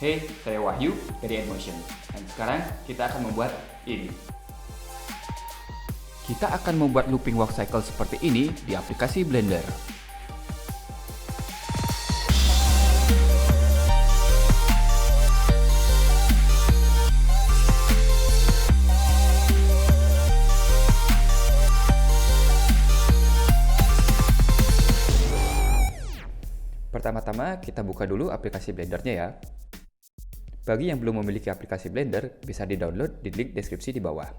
Hey, saya Wahyu dari Edmotion. Dan sekarang kita akan membuat ini. Kita akan membuat looping walk cycle seperti ini di aplikasi Blender. Pertama-tama kita buka dulu aplikasi Blendernya ya. Bagi yang belum memiliki aplikasi Blender, bisa di-download di link deskripsi di bawah.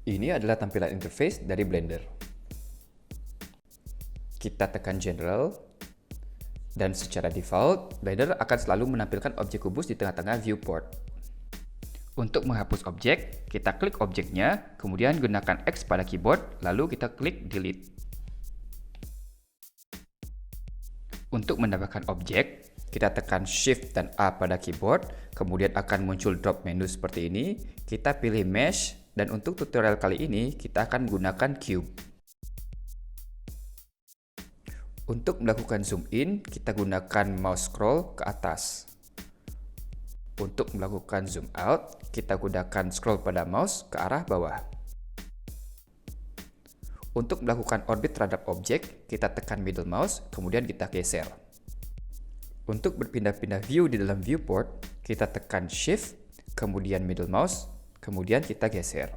Ini adalah tampilan interface dari Blender. Kita tekan General, dan secara default, Blender akan selalu menampilkan objek kubus di tengah-tengah viewport. Untuk menghapus objek, kita klik objeknya, kemudian gunakan X pada keyboard, lalu kita klik Delete. Untuk menambahkan objek, kita tekan Shift dan A pada keyboard, kemudian akan muncul drop menu seperti ini. Kita pilih Mesh, dan untuk tutorial kali ini, kita akan menggunakan Cube. Untuk melakukan zoom in, kita gunakan mouse scroll ke atas. Untuk melakukan zoom out, kita gunakan scroll pada mouse ke arah bawah. Untuk melakukan orbit terhadap objek, kita tekan middle mouse, kemudian kita geser. Untuk berpindah-pindah view di dalam viewport, kita tekan Shift, kemudian middle mouse, kemudian kita geser.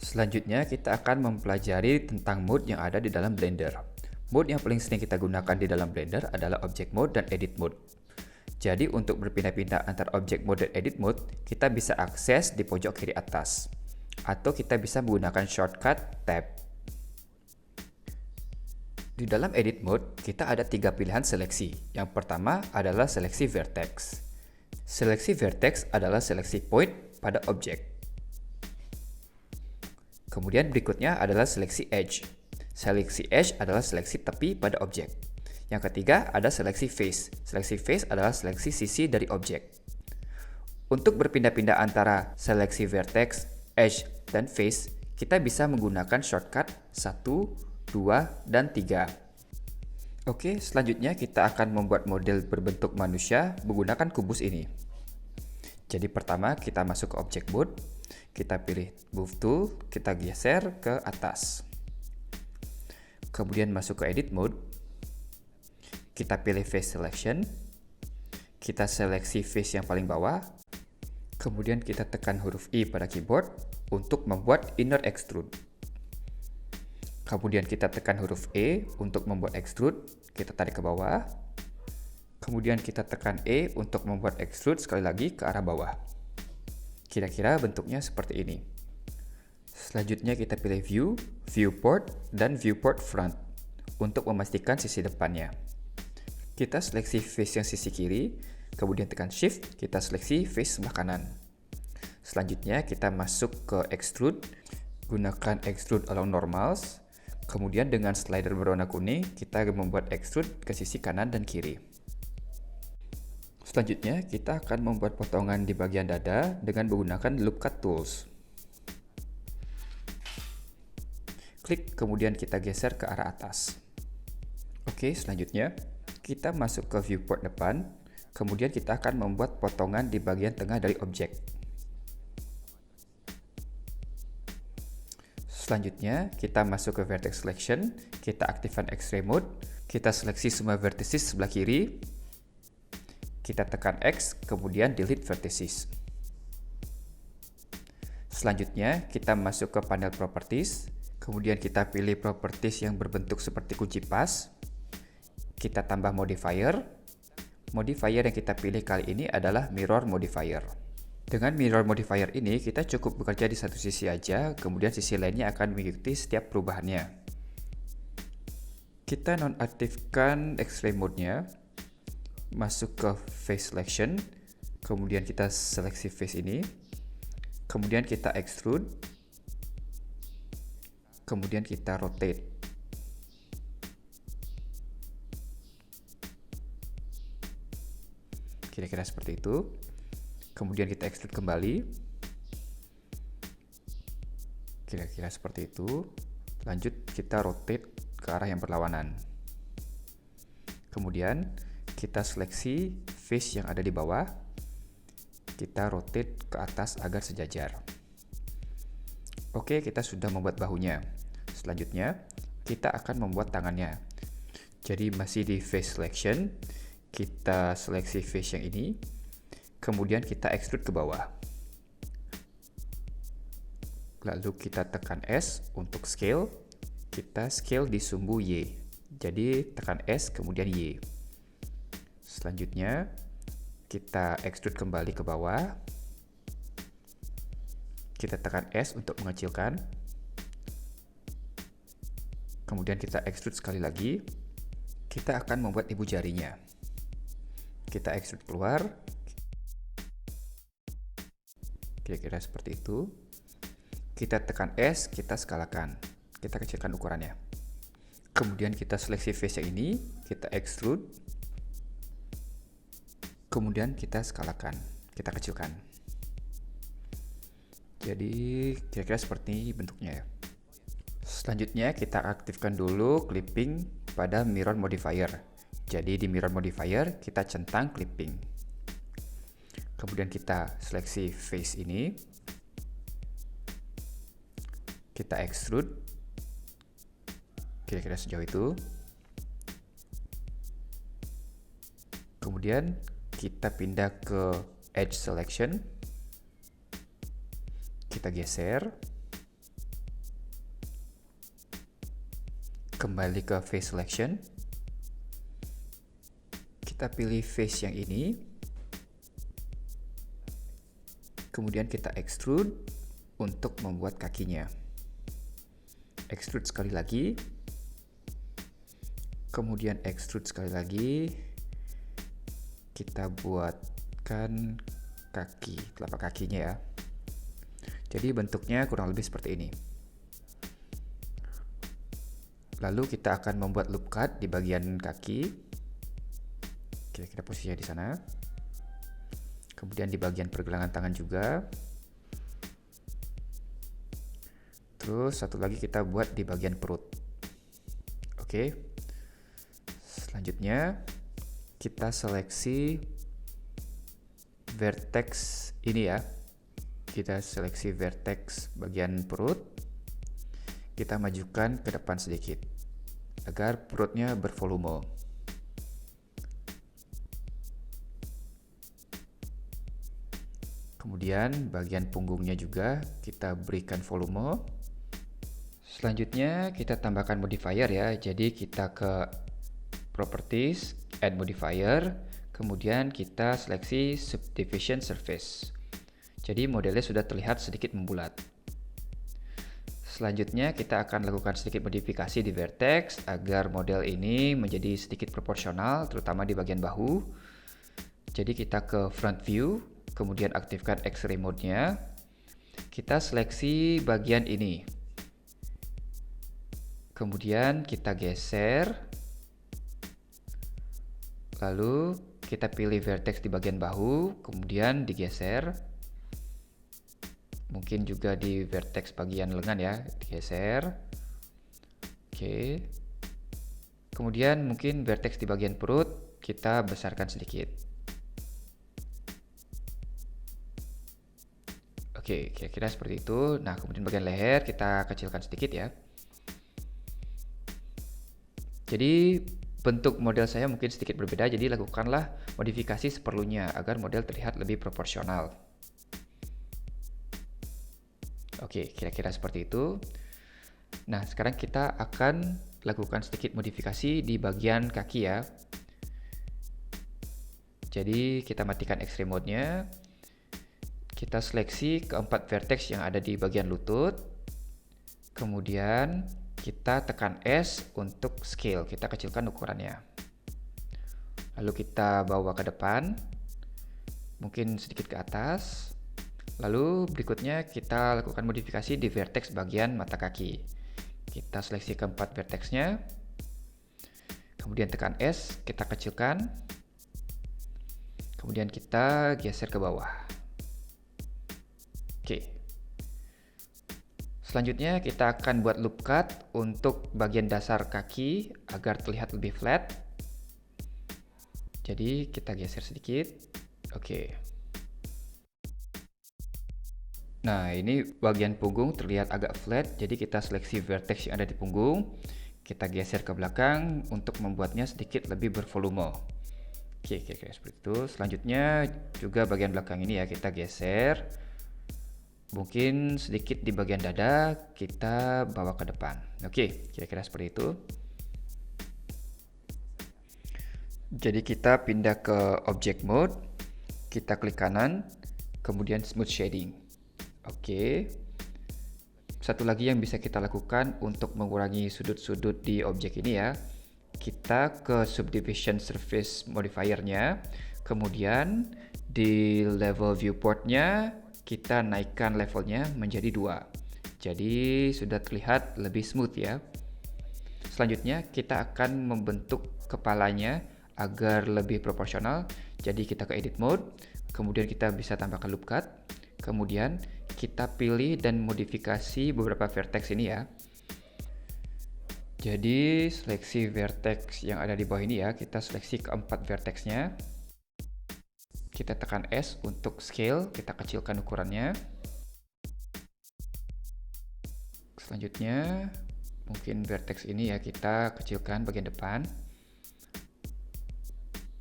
Selanjutnya, kita akan mempelajari tentang mode yang ada di dalam Blender. Mode yang paling sering kita gunakan di dalam Blender adalah Object Mode dan Edit Mode. Jadi untuk berpindah-pindah antara Object Mode dan Edit Mode, kita bisa akses di pojok kiri atas. Atau kita bisa menggunakan shortcut Tab. Di dalam Edit Mode, kita ada 3 pilihan seleksi. Yang pertama adalah seleksi Vertex. Seleksi Vertex adalah seleksi point pada objek. Kemudian berikutnya adalah seleksi Edge. Seleksi Edge adalah seleksi tepi pada objek. Yang ketiga ada seleksi face. Seleksi face adalah seleksi sisi dari objek. Untuk berpindah-pindah antara seleksi vertex, edge, dan face, kita bisa menggunakan shortcut 1, 2, dan 3. Oke, selanjutnya kita akan membuat model berbentuk manusia menggunakan kubus ini. Jadi pertama kita masuk ke object mode, kita pilih move tool, kita geser ke atas. Kemudian masuk ke edit mode. Kita pilih face selection, kita seleksi face yang paling bawah, kemudian kita tekan huruf I pada keyboard untuk membuat inner extrude. Kemudian kita tekan huruf E untuk membuat extrude, kita tarik ke bawah. Kemudian kita tekan E untuk membuat extrude sekali lagi ke arah bawah. Kira-kira bentuknya seperti ini. Selanjutnya kita pilih View, Viewport, dan Viewport Front untuk memastikan sisi depannya. Kita seleksi face yang sisi kiri, kemudian tekan Shift, kita seleksi face sebelah kanan. Selanjutnya kita masuk ke Extrude, gunakan Extrude along normals, kemudian dengan slider berwarna kuning, kita membuat extrude ke sisi kanan dan kiri. Selanjutnya kita akan membuat potongan di bagian dada dengan menggunakan Loop Cut Tools. Klik, kemudian kita geser ke arah atas. Oke, selanjutnya kita masuk ke viewport depan, kemudian kita akan membuat potongan di bagian tengah dari objek. Selanjutnya, kita masuk ke vertex selection, kita aktifkan X-ray mode, kita seleksi semua vertices sebelah kiri, kita tekan X, kemudian delete vertices. Selanjutnya, kita masuk ke panel properties, kemudian kita pilih properties yang berbentuk seperti kunci pas. Kita tambah modifier. Modifier yang kita pilih kali ini adalah mirror modifier. Dengan mirror modifier ini, kita cukup bekerja di satu sisi aja, kemudian sisi lainnya akan mengikuti setiap perubahannya. Kita nonaktifkan X-ray mode-nya, masuk ke face selection, kemudian kita seleksi face ini, kemudian kita extrude, kemudian kita rotate. Kira-kira seperti itu. Kemudian kita extrude kembali. Kira-kira seperti itu. Lanjut kita rotate ke arah yang berlawanan. Kemudian kita seleksi face yang ada di bawah, kita rotate ke atas agar sejajar. Oke, kita sudah membuat bahunya. Selanjutnya, kita akan membuat tangannya. Jadi masih di face selection, kita seleksi face yang ini, kemudian kita extrude ke bawah. Lalu kita tekan S untuk scale, kita scale di sumbu Y. Jadi tekan S kemudian Y. Selanjutnya, kita extrude kembali ke bawah. Kita tekan S untuk mengecilkan. Kemudian kita extrude sekali lagi. Kita akan membuat ibu jarinya. Kita extrude keluar. Kira-kira seperti itu. Kita tekan S, kita skalakan. Kita kecilkan ukurannya. Kemudian kita seleksi face yang ini, kita extrude. Kemudian kita skalakan, kita kecilkan. Jadi kira-kira seperti bentuknya ya. Selanjutnya kita aktifkan dulu clipping pada mirror modifier. Jadi di mirror modifier kita centang clipping. Kemudian kita seleksi face ini. Kita extrude. Kira-kira sejauh itu. Kemudian kita pindah ke edge selection. Kita geser. Kembali ke face selection. Kita pilih face yang ini. Kemudian kita extrude untuk membuat kakinya. Extrude sekali lagi. Kemudian extrude sekali lagi. Kita buatkan kaki, telapak kakinya ya. Jadi bentuknya kurang lebih seperti ini. Lalu kita akan membuat loop cut di bagian kaki. Kira-kira posisinya di sana. Kemudian di bagian pergelangan tangan juga. Terus satu lagi kita buat di bagian perut. Oke. Selanjutnya kita seleksi vertex ini ya. Kita seleksi vertex bagian perut. Kita majukan ke depan sedikit agar perutnya bervolume. Kemudian bagian punggungnya juga kita berikan volume. Selanjutnya kita tambahkan modifier ya. Jadi kita ke properties, add modifier, kemudian kita seleksi subdivision surface. Jadi modelnya sudah terlihat sedikit membulat. Selanjutnya kita akan lakukan sedikit modifikasi di vertex agar model ini menjadi sedikit proporsional, terutama di bagian bahu. Jadi kita ke front view, kemudian aktifkan X-ray mode-nya. Kita seleksi bagian ini. Kemudian kita geser. Lalu kita pilih vertex di bagian bahu, kemudian digeser. Mungkin juga di vertex bagian lengan ya, digeser. Oke. Kemudian mungkin vertex di bagian perut kita besarkan sedikit. Oke, kira-kira seperti itu. Nah, kemudian bagian leher kita kecilkan sedikit ya. Jadi bentuk model saya mungkin sedikit berbeda, jadi lakukanlah modifikasi seperlunya agar model terlihat lebih proporsional. Oke, kira-kira seperti itu. Nah, sekarang kita akan lakukan sedikit modifikasi di bagian kaki ya. Jadi kita matikan X-ray mode-nya. Kita seleksi keempat vertex yang ada di bagian lutut. Kemudian kita tekan S untuk scale, kita kecilkan ukurannya. Lalu kita bawa ke depan, mungkin sedikit ke atas. Lalu berikutnya kita lakukan modifikasi di vertex bagian mata kaki. Kita seleksi keempat vertexnya. Kemudian tekan S, kita kecilkan. Kemudian kita geser ke bawah. Oke. Selanjutnya kita akan buat loop cut untuk bagian dasar kaki agar terlihat lebih flat. Jadi kita geser sedikit. Oke. Nah, ini bagian punggung terlihat agak flat, jadi kita seleksi vertex yang ada di punggung. Kita geser ke belakang untuk membuatnya sedikit lebih bervolume. Oke, kira-kira seperti itu. Selanjutnya juga bagian belakang ini ya, kita geser. Mungkin sedikit di bagian dada, kita bawa ke depan. Oke, kira-kira seperti itu. Jadi kita pindah ke object mode, kita klik kanan, kemudian smooth shading. Oke. Satu lagi yang bisa kita lakukan untuk mengurangi sudut-sudut di objek ini ya. Kita ke subdivision surface modifier-nya, kemudian di level viewport-nya kita naikkan levelnya menjadi 2. Jadi sudah terlihat lebih smooth ya. Selanjutnya kita akan membentuk kepalanya agar lebih proporsional. Jadi kita ke edit mode, kemudian kita bisa tambahkan loop cut. Kemudian kita pilih dan modifikasi beberapa vertex ini ya. Jadi seleksi vertex yang ada di bawah ini ya, kita seleksi keempat vertexnya. Kita tekan S untuk scale, kita kecilkan ukurannya. Selanjutnya mungkin vertex ini ya kita kecilkan bagian depan.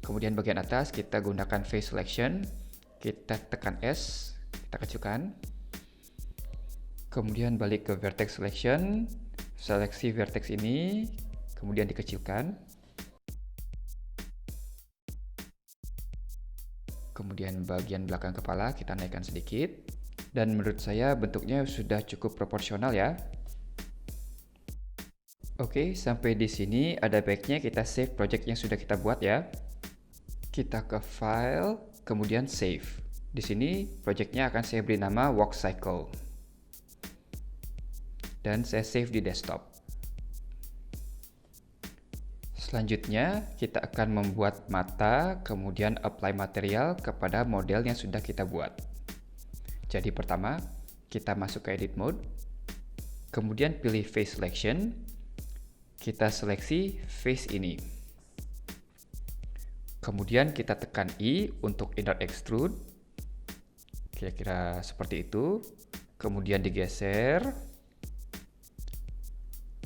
Kemudian bagian atas kita gunakan face selection, kita tekan S, kita kecilkan. Kemudian balik ke vertex selection, seleksi vertex ini, kemudian dikecilkan. Kemudian bagian belakang kepala kita naikkan sedikit. Dan menurut saya bentuknya sudah cukup proporsional ya. Oke, sampai di sini ada baiknya kita save project yang sudah kita buat ya. Kita ke file, kemudian save. Di sini projectnya akan saya beri nama walk cycle. Dan saya save di desktop. Selanjutnya kita akan membuat mata, kemudian apply material kepada model yang sudah kita buat. Jadi pertama, kita masuk ke edit mode, kemudian pilih face selection, kita seleksi face ini. Kemudian kita tekan I untuk inner extrude, kira-kira seperti itu. Kemudian digeser.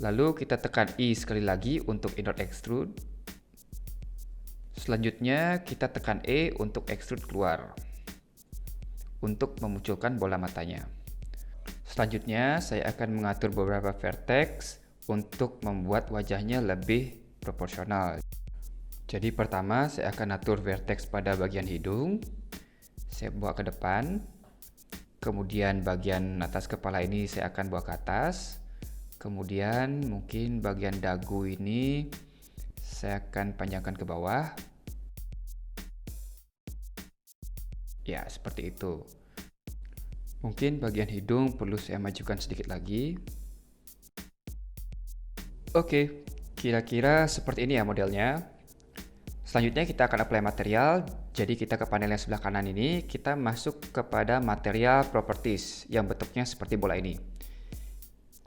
Lalu kita tekan I sekali lagi untuk inner extrude. Selanjutnya kita tekan E untuk extrude keluar, untuk memunculkan bola matanya. Selanjutnya saya akan mengatur beberapa vertex untuk membuat wajahnya lebih proporsional. Jadi pertama saya akan atur vertex pada bagian hidung. Saya bawa ke depan. Kemudian bagian atas kepala ini saya akan bawa ke atas. Kemudian mungkin bagian dagu ini saya akan panjangkan ke bawah. Ya, seperti itu. Mungkin bagian hidung perlu saya majukan sedikit lagi. Oke, kira-kira seperti ini ya modelnya. Selanjutnya kita akan apply material. Jadi kita ke panel yang sebelah kanan ini, kita masuk kepada material properties yang bentuknya seperti bola ini.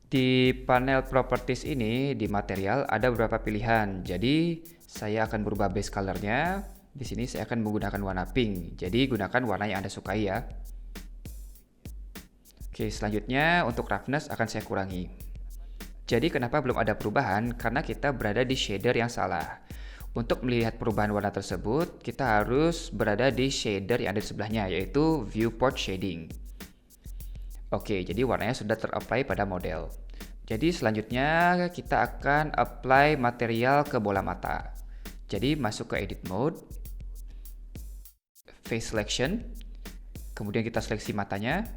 Di panel properties ini, di material ada beberapa pilihan. Jadi saya akan berubah base colornya. Di sini saya akan menggunakan warna pink. Jadi gunakan warna yang Anda sukai ya. Oke, selanjutnya untuk roughness akan saya kurangi. Jadi kenapa belum ada perubahan? Karena kita berada di shader yang salah. Untuk melihat perubahan warna tersebut, kita harus berada di shader yang ada di sebelahnya, yaitu viewport shading. Oke, jadi warnanya sudah ter-apply pada model. Jadi selanjutnya kita akan apply material ke bola mata. Jadi masuk ke edit mode, face selection, kemudian kita seleksi matanya,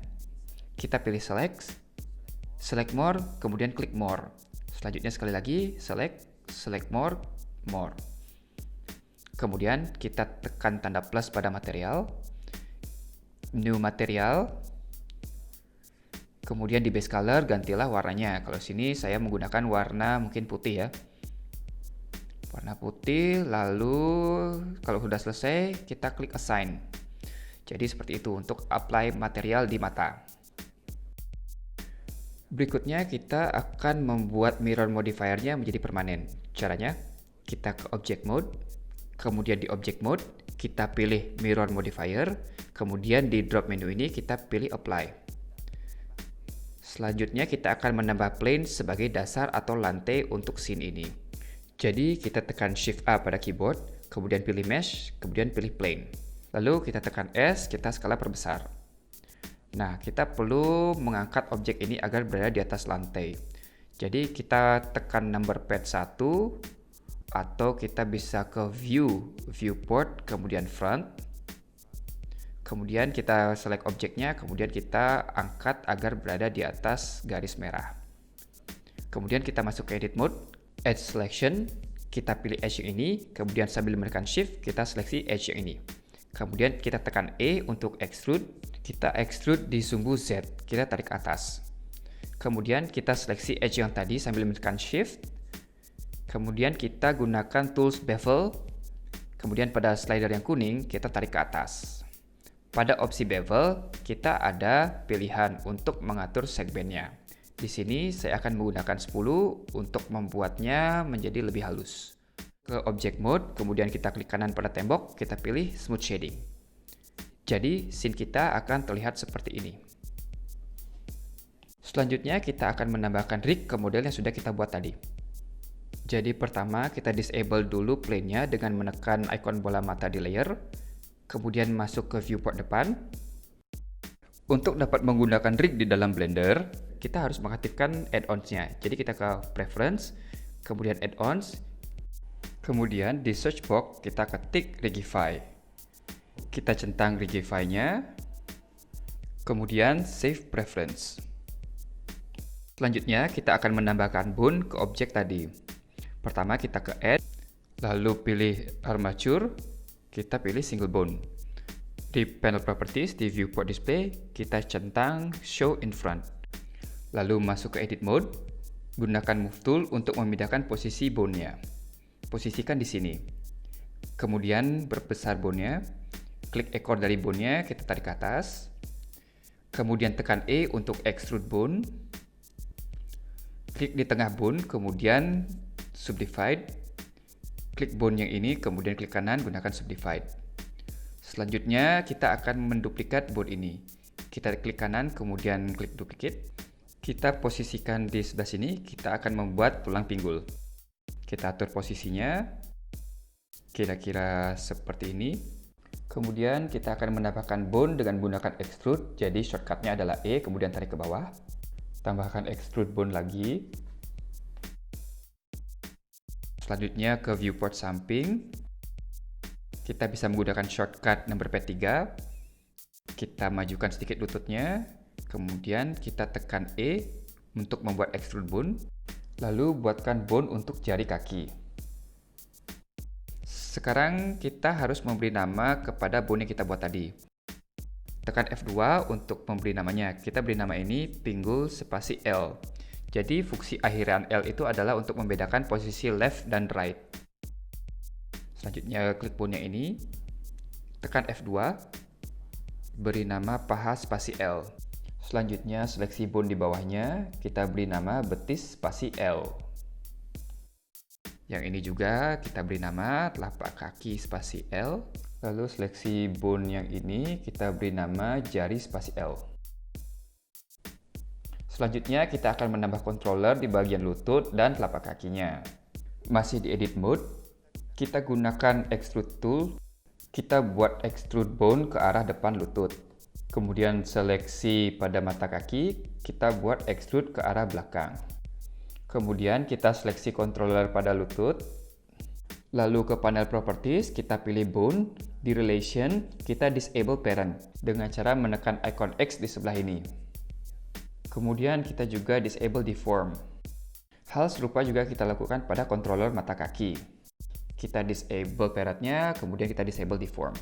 kita pilih select more, kemudian klik more. Selanjutnya sekali lagi select more. Kemudian kita tekan tanda plus pada material, new material. Kemudian di base color gantilah warnanya. Kalau sini saya menggunakan warna mungkin putih ya. Warna putih, lalu kalau sudah selesai kita klik assign. Jadi seperti itu untuk apply material di mata. Berikutnya kita akan membuat mirror modifier-nya menjadi permanen. Caranya, kita ke Object Mode, kemudian di Object Mode, kita pilih mirror modifier, kemudian di drop menu ini kita pilih Apply. Selanjutnya kita akan menambah plane sebagai dasar atau lantai untuk scene ini. Jadi kita tekan Shift A pada keyboard, kemudian pilih Mesh, kemudian pilih Plane. Lalu kita tekan S, kita skala perbesar. Nah, kita perlu mengangkat objek ini agar berada di atas lantai. Jadi kita tekan number pad 1, atau kita bisa ke View, Viewport, kemudian Front. Kemudian kita select objeknya, kemudian kita angkat agar berada di atas garis merah. Kemudian kita masuk ke Edit Mode, Edge Selection, kita pilih edge yang ini, kemudian sambil menekan Shift, kita seleksi edge yang ini. Kemudian kita tekan E untuk Extrude, kita extrude di sumbu Z, kita tarik ke atas. Kemudian kita seleksi edge yang tadi sambil menekan Shift, kemudian kita gunakan Tools Bevel, kemudian pada slider yang kuning, kita tarik ke atas. Pada opsi bevel, kita ada pilihan untuk mengatur segmennya. Di sini saya akan menggunakan 10 untuk membuatnya menjadi lebih halus. Ke Object Mode, kemudian kita klik kanan pada tembok, kita pilih Smooth Shading. Jadi, scene kita akan terlihat seperti ini. Selanjutnya, kita akan menambahkan rig ke model yang sudah kita buat tadi. Jadi, pertama kita disable dulu plane-nya dengan menekan ikon bola mata di layer. Kemudian masuk ke viewport depan. Untuk dapat menggunakan rig di dalam Blender, kita harus mengaktifkan add-ons-nya. Jadi kita ke Preference, kemudian Add-ons, kemudian di search box kita ketik Rigify. Kita centang Rigify-nya, kemudian Save Preference. Selanjutnya kita akan menambahkan bone ke objek tadi. Pertama kita ke Add, lalu pilih Armature, kita pilih single bone. Di panel properties di viewport display, kita centang show in front. Lalu masuk ke edit mode, gunakan move tool untuk memindahkan posisi bone-nya. Posisikan di sini. Kemudian berbesar bone-nya, klik ekor dari bone-nya, kita tarik ke atas. Kemudian tekan E untuk extrude bone. Klik di tengah bone, kemudian subdivide. Klik bone yang ini, kemudian klik kanan, gunakan subdivide. Selanjutnya, kita akan menduplikat bone ini. Kita klik kanan, kemudian klik duplicate. Kita posisikan di sebelah sini, kita akan membuat tulang pinggul. Kita atur posisinya, kira-kira seperti ini. Kemudian kita akan menambahkan bone dengan menggunakan extrude, jadi shortcutnya adalah E, kemudian tarik ke bawah. Tambahkan extrude bone lagi. Selanjutnya ke viewport samping, kita bisa menggunakan shortcut number pad 3, kita majukan sedikit lututnya, kemudian kita tekan E untuk membuat extrude bone, lalu buatkan bone untuk jari kaki. Sekarang kita harus memberi nama kepada bone yang kita buat tadi. Tekan F2 untuk memberi namanya, kita beri nama ini pinggul spasi L. Jadi fungsi akhiran L itu adalah untuk membedakan posisi left dan right. Selanjutnya klik bone-nya ini, tekan F2, beri nama paha spasi L. Selanjutnya seleksi bone di bawahnya, kita beri nama betis spasi L. Yang ini juga kita beri nama telapak kaki spasi L. Lalu seleksi bone yang ini, kita beri nama jari spasi L. Selanjutnya kita akan menambah controller di bagian lutut dan telapak kakinya. Masih di edit mode, kita gunakan extrude tool, kita buat extrude bone ke arah depan lutut. Kemudian seleksi pada mata kaki, kita buat extrude ke arah belakang. Kemudian kita seleksi controller pada lutut. Lalu ke panel properties, kita pilih bone, di relation, kita disable parent dengan cara menekan icon X di sebelah ini. Kemudian kita juga disable deform. Hal serupa juga kita lakukan pada controller mata kaki. Kita disable parentnya, kemudian kita disable deform.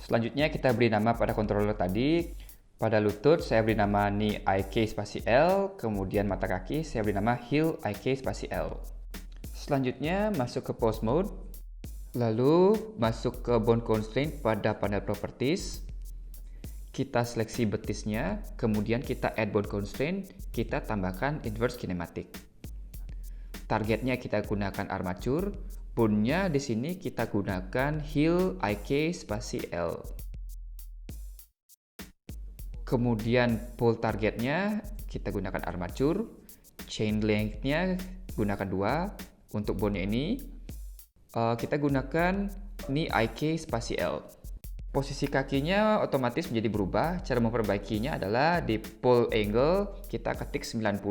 Selanjutnya kita beri nama pada controller tadi. Pada lutut saya beri nama knee IK spasi L, kemudian mata kaki saya beri nama heel IK spasi L. Selanjutnya masuk ke pose mode, lalu masuk ke bone constraint pada panel properties. Kita seleksi betisnya, kemudian kita add bone constraint, kita tambahkan inverse kinematic. Targetnya kita gunakan armature, bone-nya di sini kita gunakan heel IK spasi L. Kemudian pull targetnya kita gunakan armature, chain length-nya gunakan 2. Untuk bone-nya ini kita gunakan ini IK spasi L. Posisi kakinya otomatis menjadi berubah. Cara memperbaikinya adalah di pull angle kita ketik 90.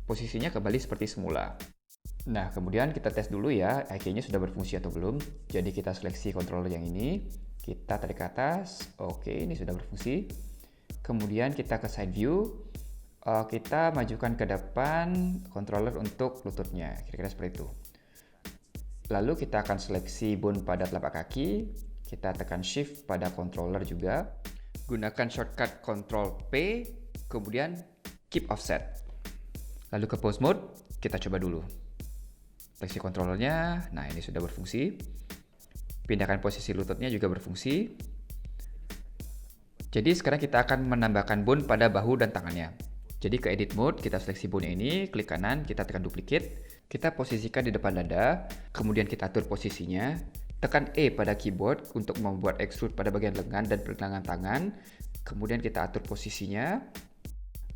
Posisinya kembali seperti semula. Nah, kemudian kita tes dulu ya, IK-nya sudah berfungsi atau belum. Jadi kita seleksi controller yang ini, kita tarik ke atas. Oke, ini sudah berfungsi. Kemudian kita ke side view, kita majukan ke depan controller untuk lututnya, kira-kira seperti itu. Lalu kita akan seleksi bone pada telapak kaki. Kita tekan shift pada controller juga. Gunakan shortcut Ctrl P, kemudian keep offset. Lalu ke pose mode, kita coba dulu. Seleksi controllernya, nah ini sudah berfungsi. Pindahkan posisi lututnya juga berfungsi. Jadi sekarang kita akan menambahkan bone pada bahu dan tangannya. Jadi ke edit mode, kita seleksi bone ini, klik kanan, kita tekan duplicate. Kita posisikan di depan dada, kemudian kita atur posisinya. Tekan E pada keyboard untuk membuat extrude pada bagian lengan dan pergelangan tangan. Kemudian kita atur posisinya.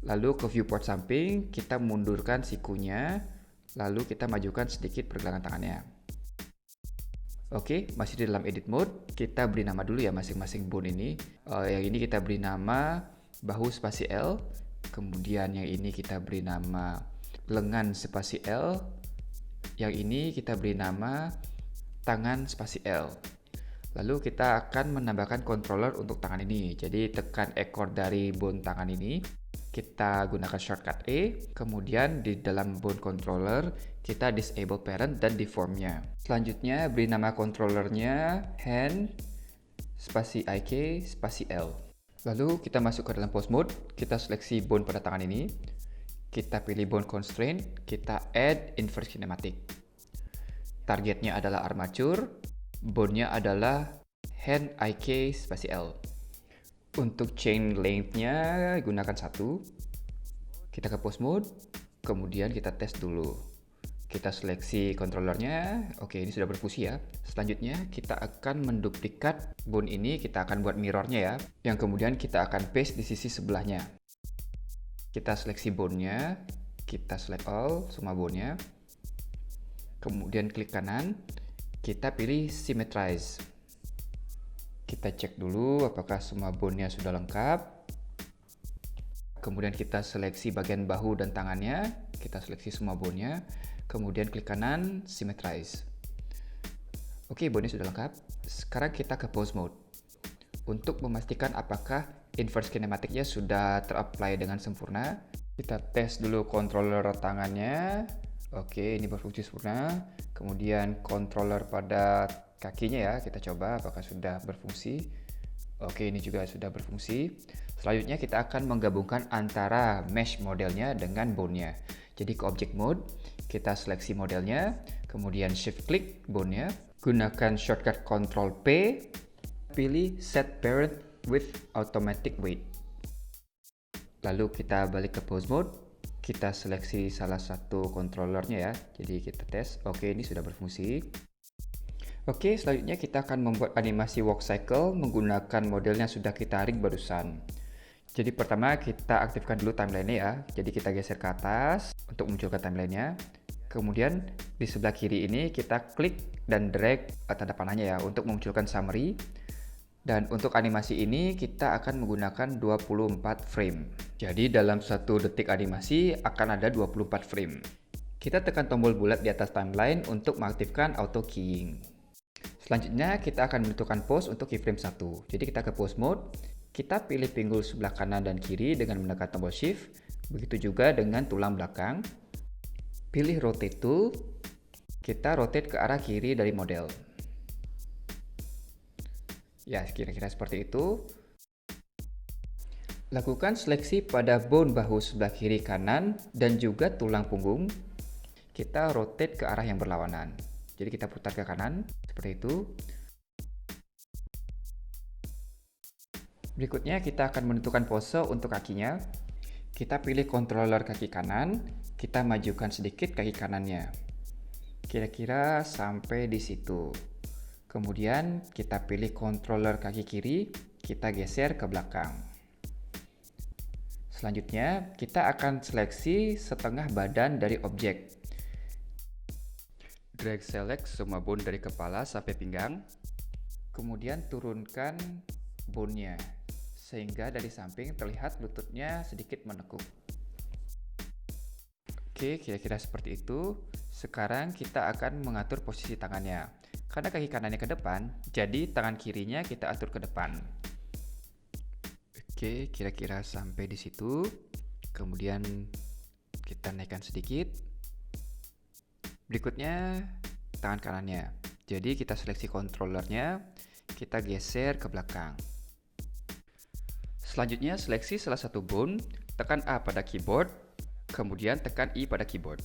Lalu ke viewport samping, kita mundurkan sikunya. Lalu kita majukan sedikit pergelangan tangannya. Oke, masih di dalam edit mode. Kita beri nama dulu ya masing-masing bone ini. Yang ini kita beri nama bahu spasi L. Kemudian yang ini kita beri nama lengan spasi L. Yang ini kita beri nama tangan spasi L. Lalu kita akan menambahkan controller untuk tangan ini. Jadi tekan ekor dari bone tangan ini. Kita gunakan shortcut E. Kemudian di dalam bone controller kita disable parent dan deformnya. Selanjutnya beri nama controllernya hand spasi IK spasi L. Lalu kita masuk ke dalam pose mode. Kita seleksi bone pada tangan ini. Kita pilih bone constraint. Kita add inverse kinematic. Targetnya adalah armature, bone-nya adalah hand IK spasi L. Untuk chain length-nya gunakan 1. Kita ke pose mode, kemudian kita tes dulu. Kita seleksi controllernya, oke ini sudah berfungsi ya. Selanjutnya kita akan menduplikat bone ini, kita akan buat mirrornya ya. Yang kemudian kita akan paste di sisi sebelahnya. Kita seleksi bone-nya, kita select all, semua bone-nya. Kemudian klik kanan, kita pilih Symmetrize. Kita cek dulu apakah semua bone-nya sudah lengkap. Kemudian kita seleksi bagian bahu dan tangannya, kita seleksi semua bone-nya. Kemudian klik kanan, Symmetrize. Oke, bone-nya sudah lengkap. Sekarang kita ke pose mode. Untuk memastikan apakah inverse kinematic-nya sudah ter-apply dengan sempurna, kita tes dulu controller tangannya. Oke, ini berfungsi sempurna. Kemudian controller pada kakinya ya, kita coba apakah sudah berfungsi. Oke, ini juga sudah berfungsi. Selanjutnya kita akan menggabungkan antara mesh modelnya dengan bone-nya. Jadi ke object mode, kita seleksi modelnya, kemudian shift klik bone-nya, gunakan shortcut Ctrl P, pilih set parent with automatic weight. Lalu kita balik ke pose mode. Kita seleksi salah satu controllernya ya. Jadi kita tes. Oke, ini sudah berfungsi. Oke, selanjutnya kita akan membuat animasi walk cycle menggunakan model yang sudah kita rig barusan. Jadi pertama kita aktifkan dulu timeline-nya ya. Jadi kita geser ke atas untuk munculkan timeline-nya. Kemudian di sebelah kiri ini kita klik dan drag tanda panahnya ya untuk memunculkan summary. Dan untuk animasi ini kita akan menggunakan 24 frame. Jadi dalam 1 detik animasi akan ada 24 frame. Kita tekan tombol bulat di atas timeline untuk mengaktifkan auto keying. Selanjutnya kita akan menentukan pose untuk keyframe 1. Jadi kita ke pose mode, kita pilih pinggul sebelah kanan dan kiri dengan menekan tombol shift. Begitu juga dengan tulang belakang. Pilih rotate tool, kita rotate ke arah kiri dari model. Ya, kira-kira seperti itu. Lakukan seleksi pada bone bahu sebelah kiri kanan dan juga tulang punggung. Kita rotate ke arah yang berlawanan. Jadi kita putar ke kanan, seperti itu. Berikutnya kita akan menentukan pose untuk kakinya. Kita pilih controller kaki kanan, kita majukan sedikit kaki kanannya. Kira-kira sampai di situ. Kemudian kita pilih controller kaki kiri, kita geser ke belakang. Selanjutnya, kita akan seleksi setengah badan dari objek. Drag select semua bone dari kepala sampai pinggang. Kemudian turunkan bone-nya, sehingga dari samping terlihat lututnya sedikit menekuk. Oke, kira-kira seperti itu. Sekarang kita akan mengatur posisi tangannya. Karena kaki kanannya ke depan, jadi tangan kirinya kita atur ke depan. Oke, kira-kira sampai di situ. Kemudian kita naikkan sedikit. Berikutnya, tangan kanannya. Jadi kita seleksi controllernya, kita geser ke belakang. Selanjutnya, seleksi salah satu bone, tekan A pada keyboard, kemudian tekan I pada keyboard.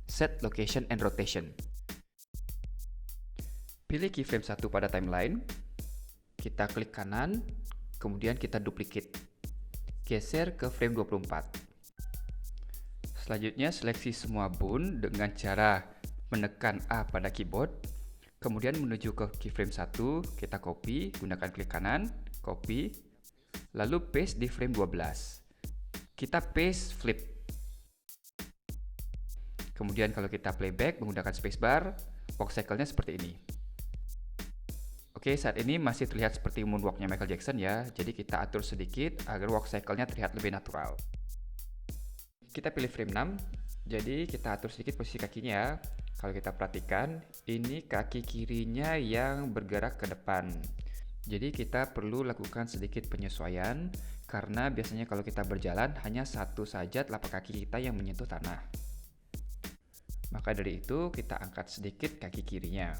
Set location and rotation. Pilih keyframe 1 pada timeline. Kita klik kanan, kemudian kita duplicate. Geser ke frame 24. Selanjutnya seleksi semua bone dengan cara menekan A pada keyboard. Kemudian menuju ke keyframe 1, kita copy, gunakan klik kanan, copy. Lalu paste di frame 12. Kita paste flip. Kemudian kalau kita playback menggunakan spacebar, walk cycle-nya seperti ini. Oke, saat ini masih terlihat seperti moonwalk-nya Michael Jackson ya. Jadi kita atur sedikit agar walk cycle-nya terlihat lebih natural. Kita pilih frame 6. Jadi kita atur sedikit posisi kakinya ya. Kalau kita perhatikan, ini kaki kirinya yang bergerak ke depan. Jadi kita perlu lakukan sedikit penyesuaian karena biasanya kalau kita berjalan hanya satu saja telapak kaki kita yang menyentuh tanah. Maka dari itu kita angkat sedikit kaki kirinya.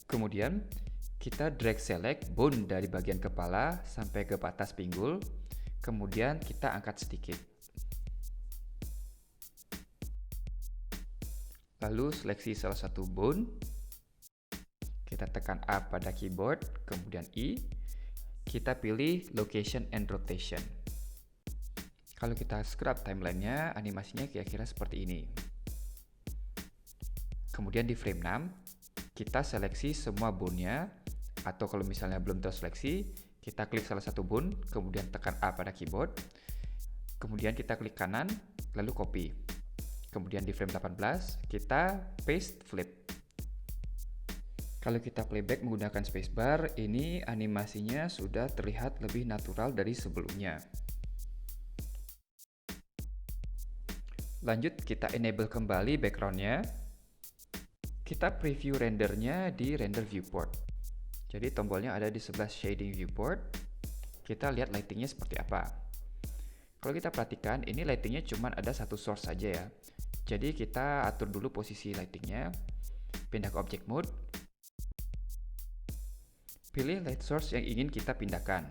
Kemudian kita drag select bone dari bagian kepala sampai ke batas pinggul. Kemudian kita angkat sedikit. Lalu seleksi salah satu bone. Kita tekan A pada keyboard, kemudian I. Kita pilih location and rotation. Kalau kita scrub timelinenya, animasinya kira-kira seperti ini. Kemudian di frame 6, kita seleksi semua bone-nya, atau kalau misalnya belum terseleksi, kita klik salah satu bone, kemudian tekan A pada keyboard, kemudian kita klik kanan, lalu copy. Kemudian di frame 18, kita paste flip. Kalau kita playback menggunakan spacebar, ini animasinya sudah terlihat lebih natural dari sebelumnya. Lanjut, kita enable kembali background-nya. Kita preview rendernya di render viewport. Jadi tombolnya ada di sebelah shading viewport. Kita lihat lightingnya seperti apa. Kalau kita perhatikan, ini lightingnya cuma ada satu source saja ya. Jadi kita atur dulu posisi lightingnya. Pindah ke object mode. Pilih light source yang ingin kita pindahkan.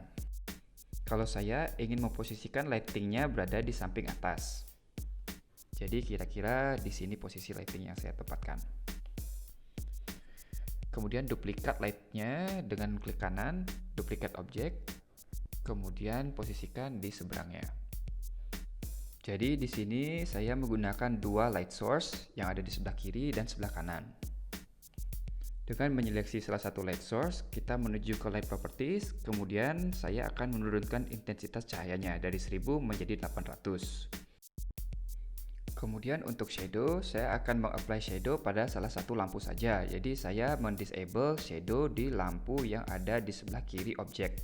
Kalau saya ingin memposisikan lightingnya berada di samping atas. Jadi kira-kira di sini posisi lighting yang saya tempatkan. Kemudian duplikat light-nya dengan klik kanan, duplikat objek, kemudian posisikan di seberangnya. Jadi di sini saya menggunakan dua light source yang ada di sebelah kiri dan sebelah kanan. Dengan menyeleksi salah satu light source, kita menuju ke light properties, kemudian saya akan menurunkan intensitas cahayanya dari 1000 menjadi 800. Kemudian untuk shadow, saya akan mengapply shadow pada salah satu lampu saja. Jadi saya mendisable shadow di lampu yang ada di sebelah kiri objek.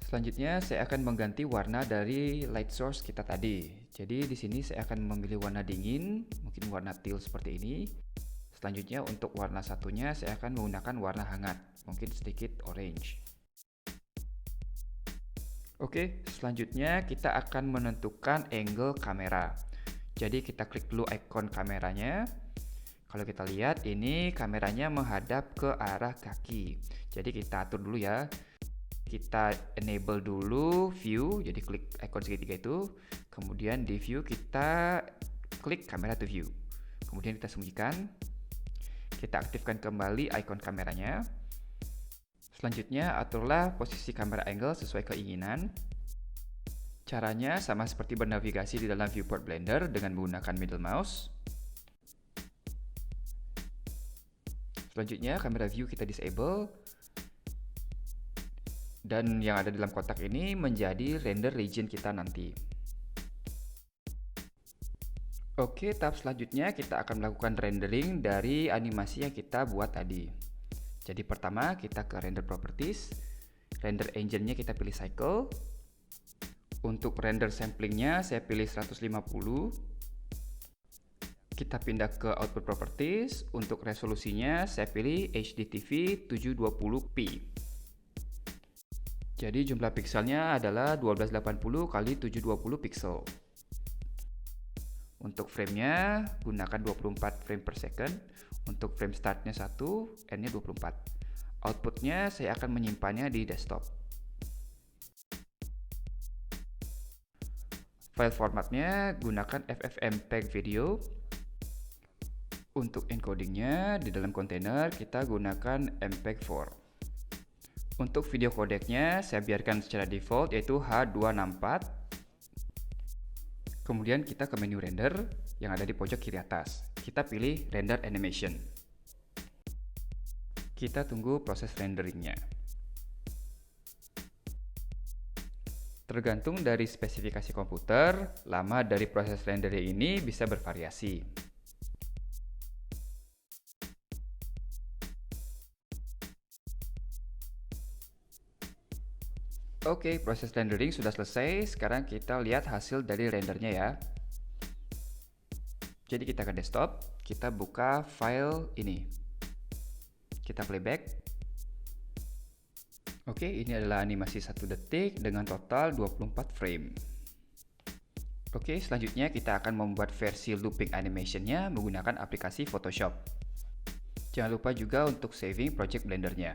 Selanjutnya saya akan mengganti warna dari light source kita tadi. Jadi di sini saya akan memilih warna dingin, mungkin warna teal seperti ini. Selanjutnya untuk warna satunya saya akan menggunakan warna hangat, mungkin sedikit orange. Oke, selanjutnya kita akan menentukan angle kamera. Jadi kita klik dulu ikon kameranya. Kalau kita lihat ini kameranya menghadap ke arah kaki. Jadi kita atur dulu ya. Kita enable dulu view, jadi klik ikon segitiga itu. Kemudian di view kita klik camera to view. Kemudian kita sembunyikan. Kita aktifkan kembali icon kameranya. Selanjutnya, aturlah posisi kamera angle sesuai keinginan. Caranya sama seperti bernavigasi di dalam viewport Blender dengan menggunakan middle mouse. Selanjutnya, kamera view kita disable. Dan yang ada dalam kotak ini menjadi render region kita nanti. Oke, tahap selanjutnya kita akan melakukan rendering dari animasi yang kita buat tadi. Jadi pertama kita ke render properties, render engine-nya kita pilih cycle. Untuk render samplingnya saya pilih 150. Kita pindah ke output properties, untuk resolusinya saya pilih HDTV 720p. Jadi jumlah pixelnya adalah 1280 x 720 pixel. Untuk framenya gunakan 24 frame per second. Untuk frame startnya 1, N-nya 24. Outputnya saya akan menyimpannya di desktop. File formatnya gunakan FFmpeg video. Untuk encodingnya di dalam kontainer kita gunakan MPEG-4. Untuk video codecnya saya biarkan secara default yaitu H264. Kemudian kita ke menu render yang ada di pojok kiri atas. Kita pilih render animation. Kita tunggu proses renderingnya. Tergantung dari spesifikasi komputer, lama dari proses rendering ini bisa bervariasi. Oke, proses rendering sudah selesai. Sekarang kita lihat hasil dari rendernya ya. Jadi kita ke desktop, kita buka file ini. Kita playback. Oke, ini adalah animasi 1 detik dengan total 24 frame. Oke, selanjutnya kita akan membuat versi looping animation-nya menggunakan aplikasi Photoshop. Jangan lupa juga untuk saving project Blender-nya.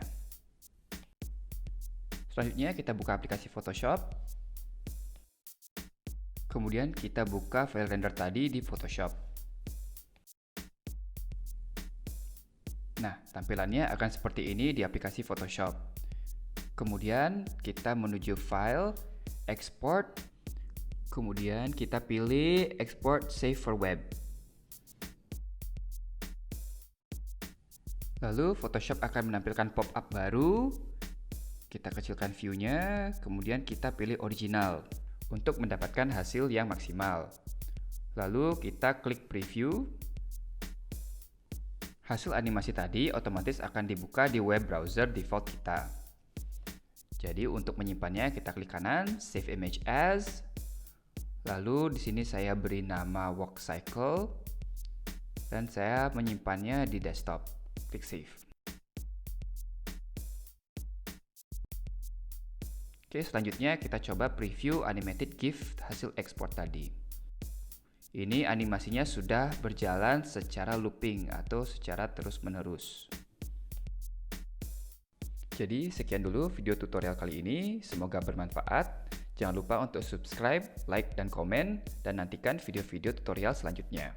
Selanjutnya kita buka aplikasi Photoshop. Kemudian kita buka file render tadi di Photoshop. Nah, tampilannya akan seperti ini di aplikasi Photoshop. Kemudian kita menuju file, export. Kemudian kita pilih export save for web. Lalu Photoshop akan menampilkan pop-up baru. Kita kecilkan view-nya, kemudian kita pilih original untuk mendapatkan hasil yang maksimal. Lalu kita klik preview. Hasil animasi tadi otomatis akan dibuka di web browser default kita. Jadi untuk menyimpannya kita klik kanan, save image as. Lalu di sini saya beri nama work cycle dan saya menyimpannya di desktop. Klik save. Oke, selanjutnya kita coba preview animated GIF hasil ekspor tadi. Ini animasinya sudah berjalan secara looping atau secara terus-menerus. Jadi sekian dulu video tutorial kali ini, semoga bermanfaat. Jangan lupa untuk subscribe, like, dan komen, dan nantikan video-video tutorial selanjutnya.